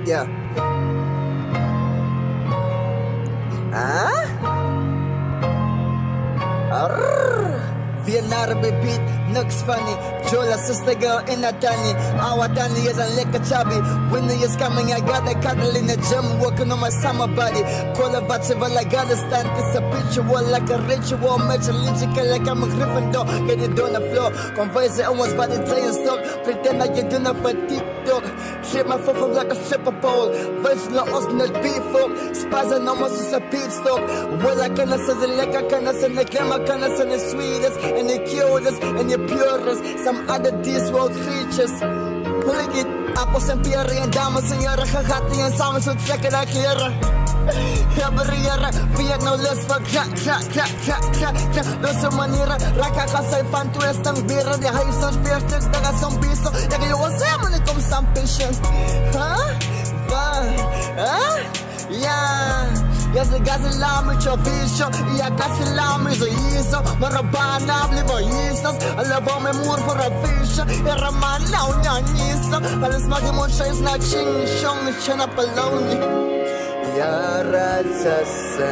Yeah. Huh? Vienna beat, looks funny. Jola sister girl in a tiny. Our tiny is a liquor chubby. Winter is coming, I got a cuddle in the gym, working on my summer body. Call a festival, I gotta stand. It's a ritual, like a ritual. Metrological, like I'm a Gryffindor. Get it on the floor. Converse it almost by the giant stock. Pretend like you're doing it for TikTok. Shape my foot like a stripper pole. Verse no us not before. Spazza no more is a pit stop. Well, I can't say the like I can't say the glamour, can't say the sweetest. And the cutest and the purest. Some other these world creatures. Look it, apples and pear and dames en jaren gehad en samen zo trekken naar kleren. Ja, barrière, wie het nou lust van krak, krak, krak, krak, krak, krak. Losse manieren, raak ik als hij van twist en beren. Die hij zo'n speerstuk, daar gaat zo'n biesel. Ja, je was helemaal niet om some patience. Huh? Van, huh? Ja. Ja, ze gaan met je visje. Ja, gaan met je hiso. Maar een baan blijven hisos. Alle van mijn moeder voor een visje. Ja, een man nou niet zo. Alles mag je moet zijn naar ching chong. Ching up alone. Ja, ratsasens.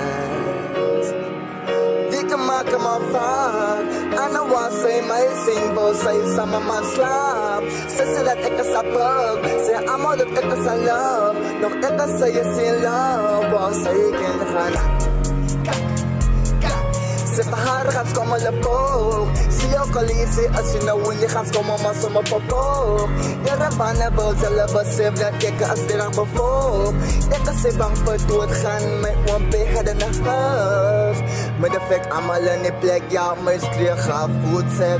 Die kan maken maar vaak. En dan was zij mij singbo. Zij samen man slaap. Ze zei dat ik is op up. Zij allemaal dat ik is aan love. Nog ik is zij is in love. Was zij kan gaan. Ze verharen gaat komen lepo. Zie je ook al easy als je nou in je gaat komen maar zomaar popo. Je rabanen wil zelf besef dat ik als die raak bevolk. Ik is bang voor dood gaan met one big head in the house. Met de fake allemaal in die plek, ja, mijn schreeuw ga voedsel.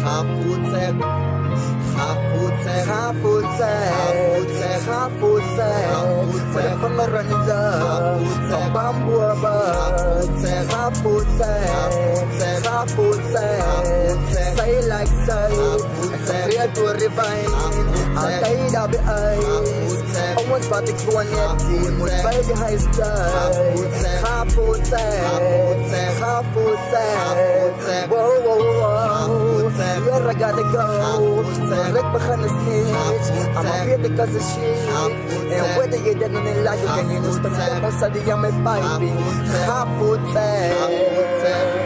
Ga voedsel. Ga voedsel. Ga voedsel. Ga voedsel. Met de vinger in de van bamboe bud. Ga voedsel. Ga voedsel. Say like say. Real to refine. Altijd daar bij ijs. Ondanks wat ik gewoon net zie, moet bij de high style. Ga voedsel. Ga voedsel. Wow, wow, wow. Here I gotta go. Direct began de snitch. I'm a bit because of shit. And whether you're dead or alive, you can use the phone. Most of the young men piping. Ga voedsel.